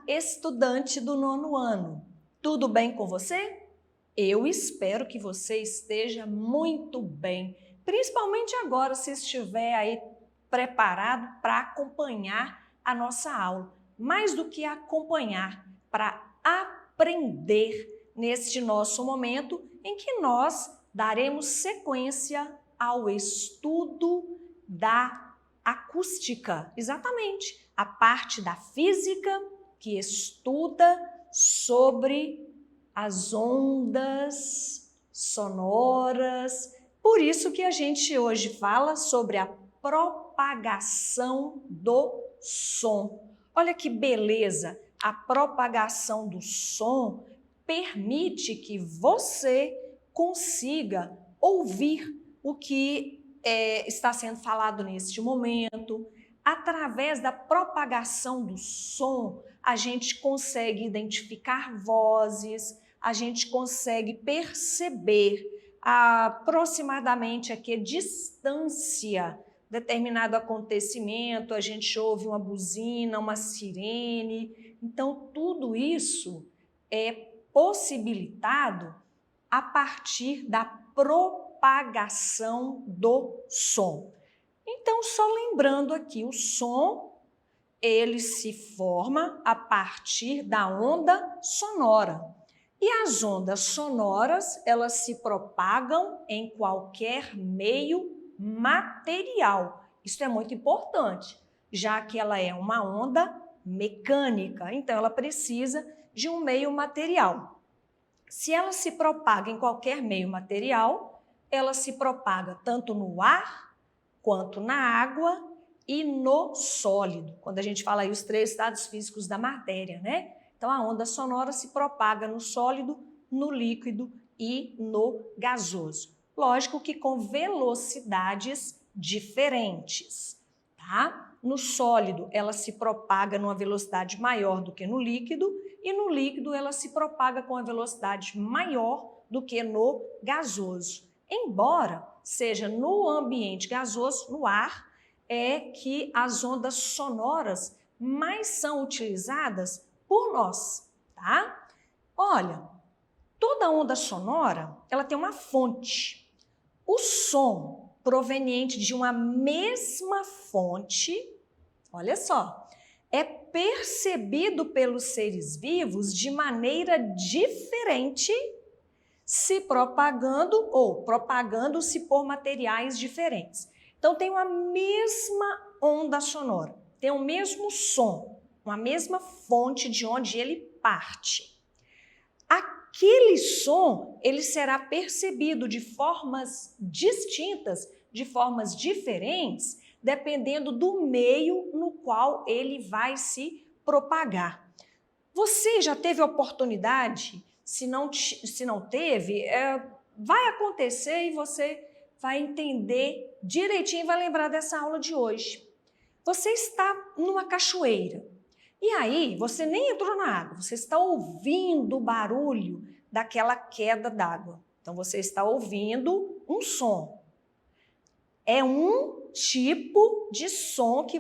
estudante do 9º ano. Tudo bem com você? Eu espero que você esteja muito bem, principalmente agora se estiver aí preparado para acompanhar a nossa aula. Mais do que acompanhar, para aprender neste nosso momento em que nós daremos sequência ao estudo da acústica, exatamente, a parte da física que estuda sobre as ondas sonoras. Por isso que a gente hoje fala sobre a propagação do som. Olha que beleza! A propagação do som permite que você consiga ouvir o que está sendo falado neste momento. Através da propagação do som, a gente consegue identificar vozes, a gente consegue perceber aproximadamente a que distância determinado acontecimento, a gente ouve uma buzina, uma sirene. Então, tudo isso é possibilitado a partir da propagação do som. Então, só lembrando aqui, o som, ele se forma a partir da onda sonora. E as ondas sonoras, elas se propagam em qualquer meio material. Isso é muito importante, já que ela é uma onda mecânica, então ela precisa de um meio material. Se ela se propaga em qualquer meio material, ela se propaga tanto no ar, quanto na água e no sólido. Quando a gente fala aí os 3 estados físicos da matéria, né? Então a onda sonora se propaga no sólido, no líquido e no gasoso. Lógico que com velocidades diferentes, tá? No sólido, ela se propaga numa velocidade maior do que no líquido e no líquido ela se propaga com a velocidade maior do que no gasoso. Embora seja no ambiente gasoso, no ar, é que as ondas sonoras mais são utilizadas por nós, tá? Olha, toda onda sonora, ela tem uma fonte. O som proveniente de uma mesma fonte, olha só, é percebido pelos seres vivos de maneira diferente, se propagando ou propagando-se por materiais diferentes. Então, tem uma mesma onda sonora, tem o mesmo som, uma mesma fonte de onde ele parte. Aquele som, ele será percebido de formas distintas, de formas diferentes, dependendo do meio no qual ele vai se propagar. Você já teve oportunidade? Se não teve, vai acontecer e você vai entender direitinho e vai lembrar dessa aula de hoje. Você está numa cachoeira e aí você nem entrou na água, você está ouvindo o barulho daquela queda d'água. Então você está ouvindo um som. É um tipo de som que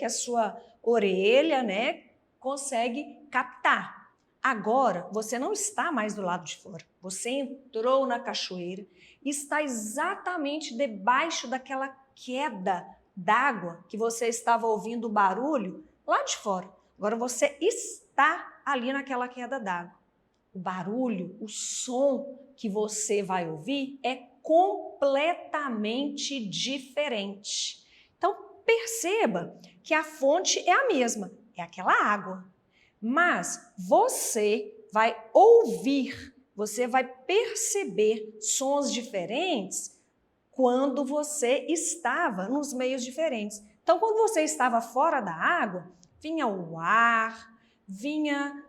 a sua orelha, né, consegue captar. Agora, você não está mais do lado de fora. Você entrou na cachoeira e está exatamente debaixo daquela queda d'água que você estava ouvindo o barulho lá de fora. Agora você está ali naquela queda d'água. O barulho, o som que você vai ouvir é completamente diferente. Então, perceba que a fonte é a mesma, é aquela água. Mas você vai ouvir, você vai perceber sons diferentes quando você estava nos meios diferentes. Então, quando você estava fora da água, vinha o ar, vinha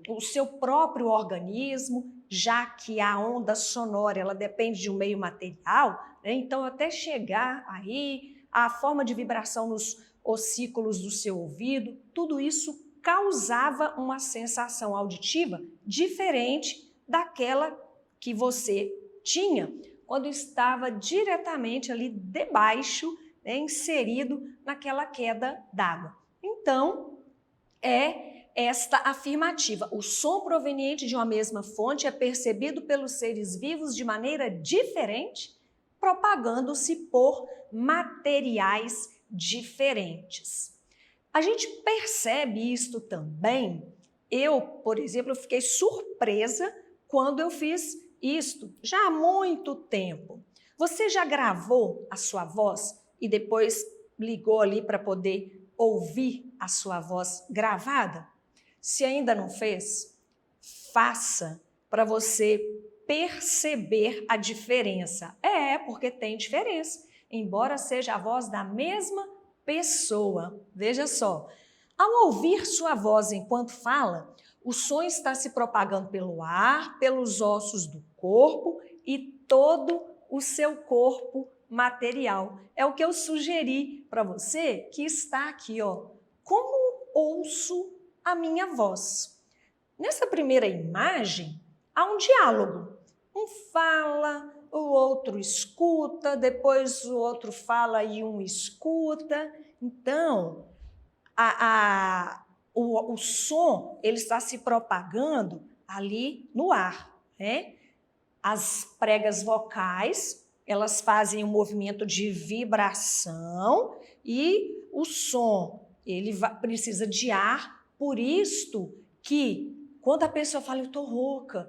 o seu próprio organismo, já que a onda sonora ela depende de um meio material, né? Então, até chegar aí, a forma de vibração nos ossículos do seu ouvido, tudo isso causava uma sensação auditiva diferente daquela que você tinha quando estava diretamente ali debaixo, né, inserido naquela queda d'água. Então, é esta afirmativa. O som proveniente de uma mesma fonte é percebido pelos seres vivos de maneira diferente, propagando-se por materiais diferentes. A gente percebe isto também. Eu, por exemplo, fiquei surpresa quando eu fiz isto, já há muito tempo. Você já gravou a sua voz e depois ligou ali para poder ouvir a sua voz gravada? Se ainda não fez, faça para você perceber a diferença. Porque tem diferença, embora seja a voz da mesma pessoa. Veja só, ao ouvir sua voz enquanto fala, o som está se propagando pelo ar, pelos ossos do corpo e todo o seu corpo material. É o que eu sugeri para você que está aqui, ó. Como ouço a minha voz? Nessa primeira imagem, há um diálogo. Um fala, o outro escuta, depois o outro fala e um escuta. Então, o som ele está se propagando ali no ar, né? As pregas vocais, elas fazem um movimento de vibração e o som, ele precisa de ar, por isto que quando a pessoa fala, eu estou rouca,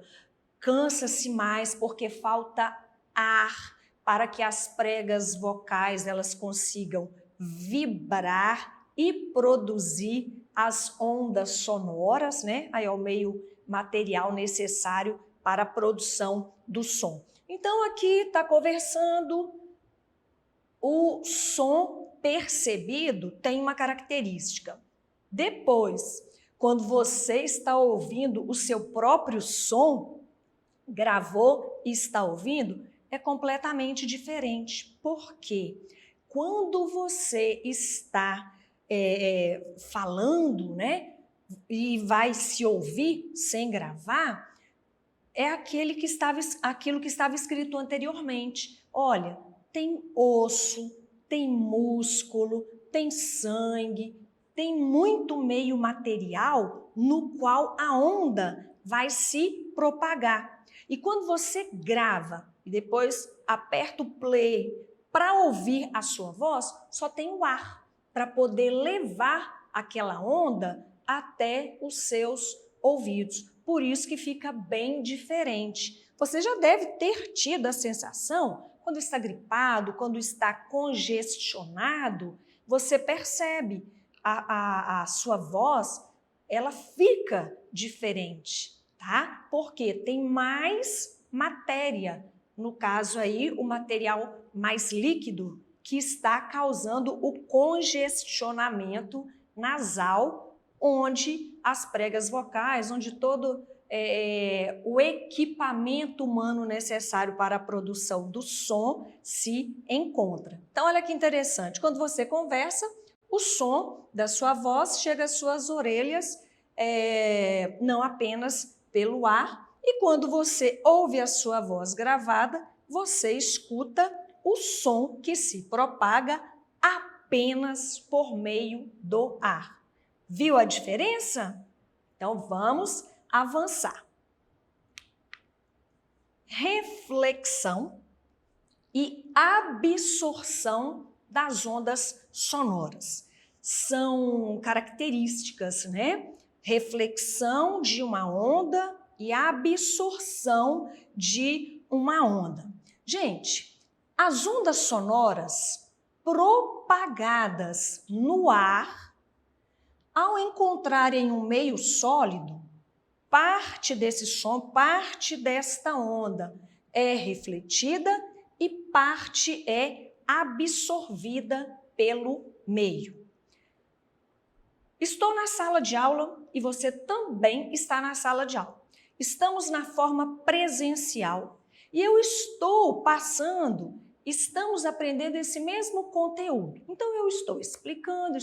cansa-se mais porque falta ar para que as pregas vocais elas consigam vibrar e produzir as ondas sonoras, né? Aí é o meio material necessário para a produção do som. Então, aqui está conversando, o som percebido tem uma característica. Depois, quando você está ouvindo o seu próprio som, gravou e está ouvindo, é completamente diferente. Por quê? Quando você está falando, né, e vai se ouvir sem gravar, é aquilo que estava escrito anteriormente. Olha, tem osso, tem músculo, tem sangue, tem muito meio material no qual a onda vai se propagar. E quando você grava e depois aperta o play para ouvir a sua voz, só tem o ar para poder levar aquela onda até os seus ouvidos. Por isso que fica bem diferente. Você já deve ter tido a sensação, quando está gripado, quando está congestionado, você percebe a sua voz, ela fica diferente, tá? Porque tem mais matéria, no caso aí, o material mais líquido, que está causando o congestionamento nasal, onde as pregas vocais, onde todo o equipamento humano necessário para a produção do som se encontra. Então, olha que interessante, quando você conversa, o som da sua voz chega às suas orelhas, não apenas pelo ar, e quando você ouve a sua voz gravada, você escuta o som que se propaga apenas por meio do ar. Viu a diferença? Então, vamos avançar. Reflexão e absorção das ondas sonoras. São características, né? Reflexão de uma onda e absorção de uma onda. Gente, as ondas sonoras propagadas no ar, ao encontrarem um meio sólido, parte desse som, parte desta onda é refletida e parte é absorvida pelo meio. Estou na sala de aula e você também está na sala de aula. Estamos na forma presencial e eu estou estamos aprendendo esse mesmo conteúdo. Então eu estou explicando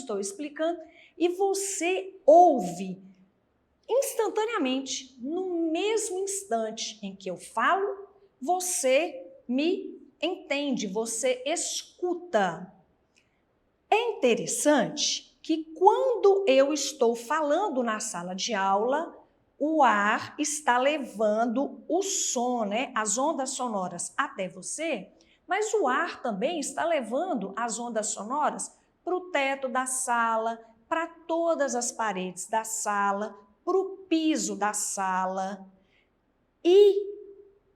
e você ouve instantaneamente, no mesmo instante em que eu falo, você me entende, você escuta. É interessante que quando eu estou falando na sala de aula, o ar está levando o som, né, as ondas sonoras até você, mas o ar também está levando as ondas sonoras para o teto da sala, para todas as paredes da sala, para o piso da sala. E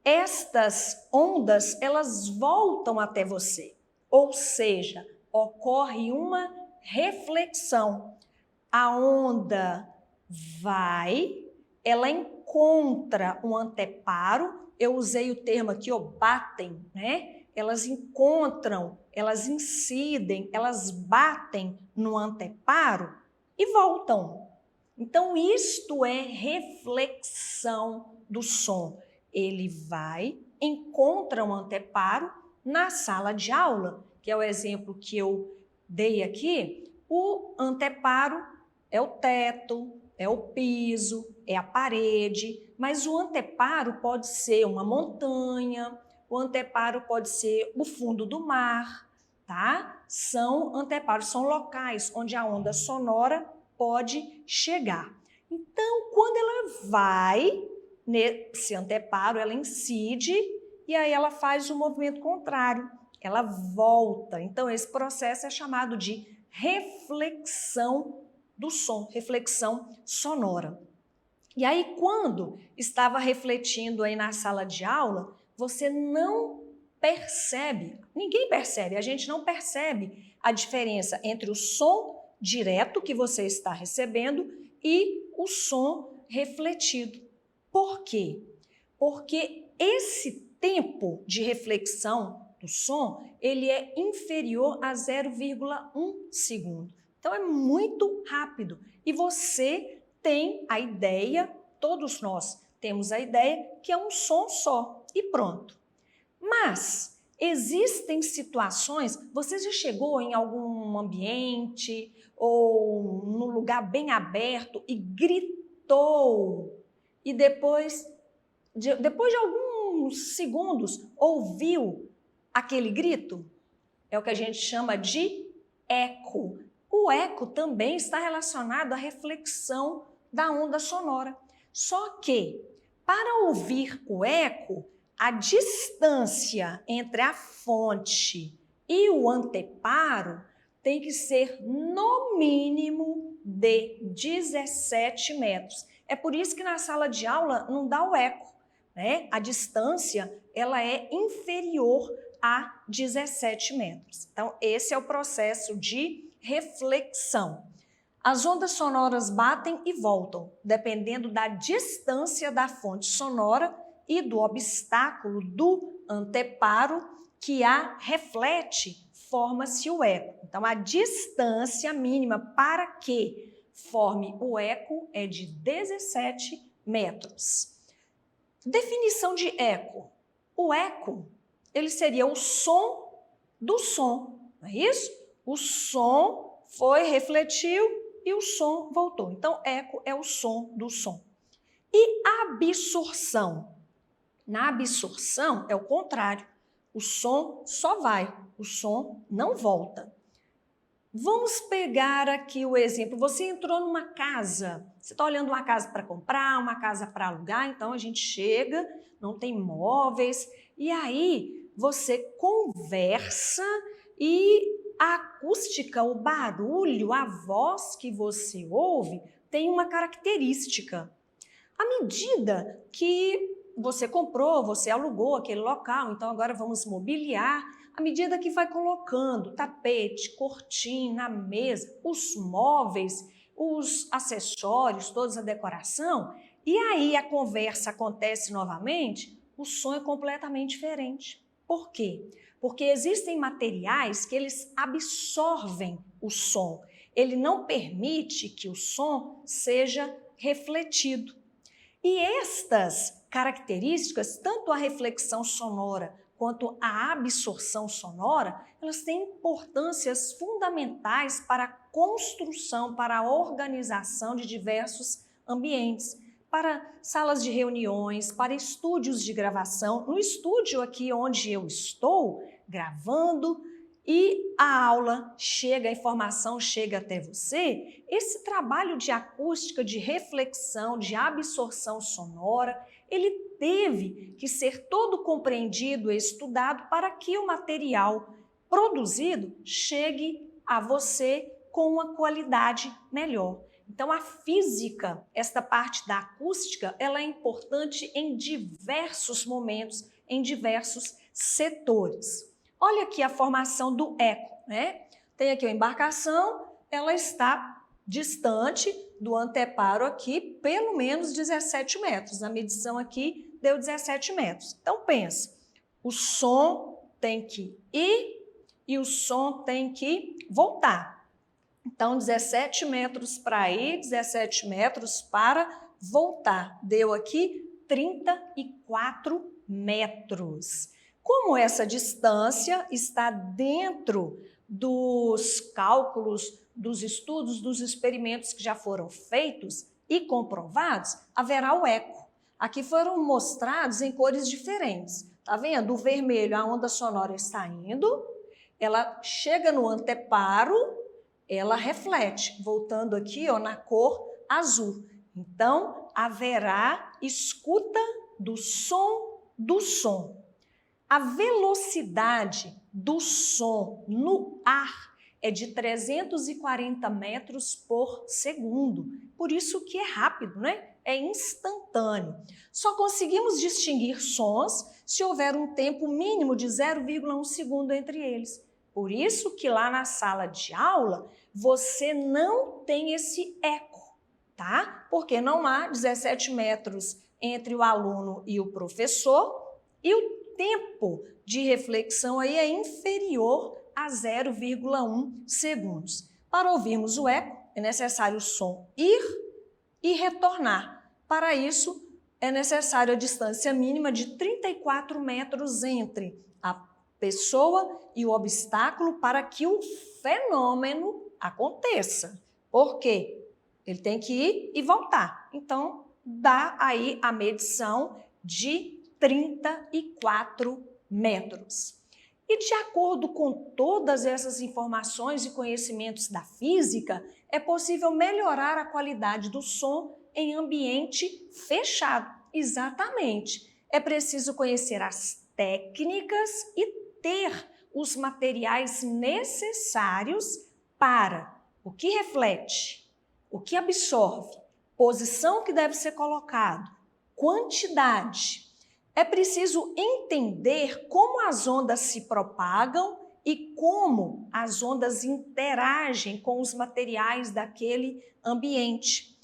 estas ondas, elas voltam até você, ou seja, ocorre uma reflexão. A onda vai, ela encontra um anteparo, eu usei o termo aqui, ó, batem, né? Elas encontram, elas incidem, elas batem no anteparo e voltam. Então, isto é reflexão do som. Ele vai, encontra um anteparo na sala de aula, que é o exemplo que eu dei aqui. O anteparo é o teto, é o piso, é a parede, mas o anteparo pode ser uma montanha, o anteparo pode ser o fundo do mar, tá? São anteparos, são locais onde a onda sonora pode chegar. Então, quando ela vai nesse anteparo, ela incide e aí ela faz o movimento contrário, ela volta. Então, esse processo é chamado de reflexão do som, reflexão sonora. E aí, quando estava refletindo aí na sala de aula, você não percebe, ninguém percebe, a gente não percebe a diferença entre o som direto que você está recebendo e o som refletido. Por quê? Porque esse tempo de reflexão do som, ele é inferior a 0,1 segundo. Então, é muito rápido. E você tem a ideia, todos nós temos a ideia, que é um som só e pronto. Mas existem situações, você já chegou em algum ambiente ou num lugar bem aberto e gritou e depois de alguns segundos ouviu aquele grito? É o que a gente chama de eco. O eco também está relacionado à reflexão da onda sonora. Só que, para ouvir o eco, a distância entre a fonte e o anteparo tem que ser no mínimo de 17 metros. É por isso que na sala de aula não dá o eco, né? A distância ela é inferior a 17 metros. Então, esse é o processo de reflexão. As ondas sonoras batem e voltam, dependendo da distância da fonte sonora e do obstáculo do anteparo que a reflete, forma-se o eco. Então, a distância mínima para que forme o eco é de 17 metros. Definição de eco. O eco, ele seria o som do som, não é isso? O som foi, refletiu e o som voltou. Então, eco é o som do som. E absorção? Na absorção é o contrário. O som só vai, o som não volta. Vamos pegar aqui o exemplo. Você entrou numa casa, você está olhando uma casa para comprar, uma casa para alugar, então a gente chega, não tem móveis, e aí você conversa e a acústica, o barulho, a voz que você ouve tem uma característica. À medida que você comprou, você alugou aquele local, então agora vamos mobiliar, à medida que vai colocando tapete, cortina, mesa, os móveis, os acessórios, toda a decoração, e aí a conversa acontece novamente, o som é completamente diferente. Por quê? Porque existem materiais que eles absorvem o som. Ele não permite que o som seja refletido. E estas características, tanto a reflexão sonora quanto a absorção sonora, elas têm importâncias fundamentais para a construção, para a organização de diversos ambientes, para salas de reuniões, para estúdios de gravação. No estúdio aqui onde eu estou gravando e a aula chega, a informação chega até você, esse trabalho de acústica, de reflexão, de absorção sonora, ele teve que ser todo compreendido e estudado para que o material produzido chegue a você com uma qualidade melhor. Então, a física, esta parte da acústica, ela é importante em diversos momentos, em diversos setores. Olha aqui a formação do eco, né? Tem aqui a embarcação, ela está distante do anteparo aqui, pelo menos 17 metros. A medição aqui deu 17 metros. Então, pensa, o som tem que ir e o som tem que voltar. Então, 17 metros para ir, 17 metros para voltar. Deu aqui 34 metros. Como essa distância está dentro dos cálculos, dos estudos, dos experimentos que já foram feitos e comprovados, haverá o eco. Aqui foram mostrados em cores diferentes. Tá vendo? O vermelho, a onda sonora está indo, ela chega no anteparo, ela reflete, voltando aqui ó, na cor azul. Então, haverá escuta do som do som. A velocidade do som no ar é de 340 metros por segundo. Por isso que é rápido, né? É instantâneo. Só conseguimos distinguir sons se houver um tempo mínimo de 0,1 segundo entre eles. Por isso que lá na sala de aula você não tem esse eco, tá? Porque não há 17 metros entre o aluno e o professor e o tempo de reflexão aí é inferior a 0,1 segundos. Para ouvirmos o eco, é necessário o som ir e retornar. Para isso, é necessário a distância mínima de 34 metros entre a pessoa e o obstáculo para que o fenômeno aconteça. Por quê? Ele tem que ir e voltar. Então, dá aí a medição de 34 metros. E de acordo com todas essas informações e conhecimentos da física, é possível melhorar a qualidade do som em ambiente fechado. Exatamente. É preciso conhecer as técnicas e ter os materiais necessários para o que reflete, o que absorve, posição que deve ser colocado, quantidade. É preciso entender como as ondas se propagam e como as ondas interagem com os materiais daquele ambiente.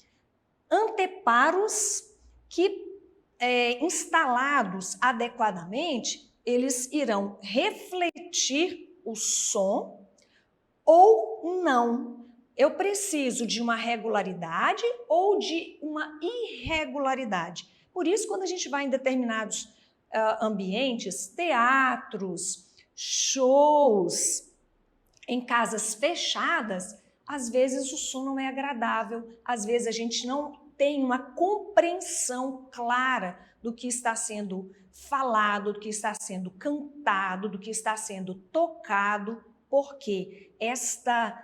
Anteparos que, instalados adequadamente, eles irão refletir o som ou não. Eu preciso de uma regularidade ou de uma irregularidade. Por isso, quando a gente vai em determinados ambientes, teatros, shows, em casas fechadas, às vezes o som não é agradável, às vezes a gente não tem uma compreensão clara do que está sendo falado, do que está sendo cantado, do que está sendo tocado, porque esta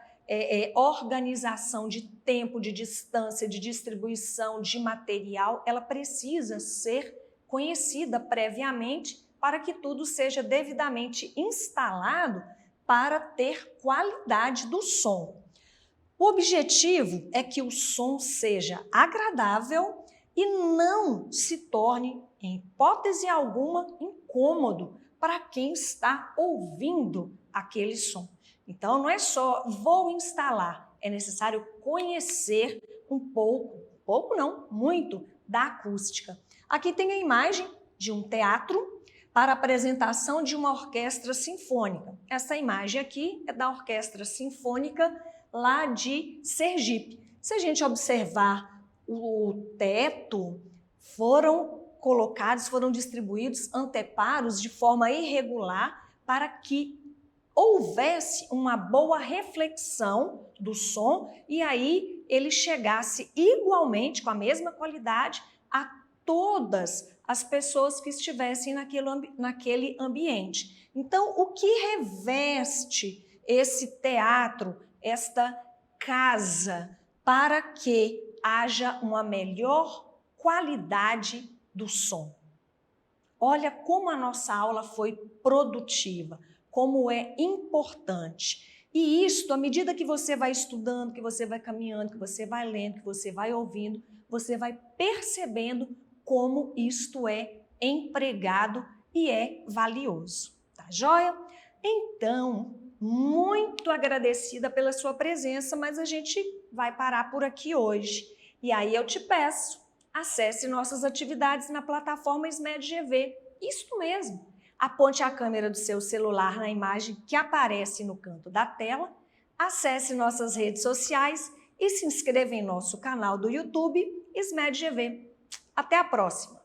organização de tempo, de distância, de distribuição de material, ela precisa ser conhecida previamente para que tudo seja devidamente instalado para ter qualidade do som. O objetivo é que o som seja agradável e não se torne, em hipótese alguma, incômodo para quem está ouvindo aquele som. Então, não é só vou instalar, é necessário conhecer um pouco não, muito, da acústica. Aqui tem a imagem de um teatro para apresentação de uma orquestra sinfônica. Essa imagem aqui é da Orquestra Sinfônica lá de Sergipe. Se a gente observar o teto, foram distribuídos anteparos de forma irregular para que houvesse uma boa reflexão do som e aí ele chegasse igualmente, com a mesma qualidade, a todas as pessoas que estivessem naquele ambiente. Então, o que reveste esse teatro, esta casa, para que haja uma melhor qualidade do som? Olha como a nossa aula foi produtiva, como é importante. E isto, à medida que você vai estudando, que você vai caminhando, que você vai lendo, que você vai ouvindo, você vai percebendo como isto é empregado e é valioso. Tá joia? Então, muito agradecida pela sua presença, mas a gente vai parar por aqui hoje. E aí eu te peço, acesse nossas atividades na plataforma SMED-GV. Isso mesmo. Aponte a câmera do seu celular na imagem que aparece no canto da tela, acesse nossas redes sociais e se inscreva em nosso canal do YouTube SMED-GV. Até a próxima!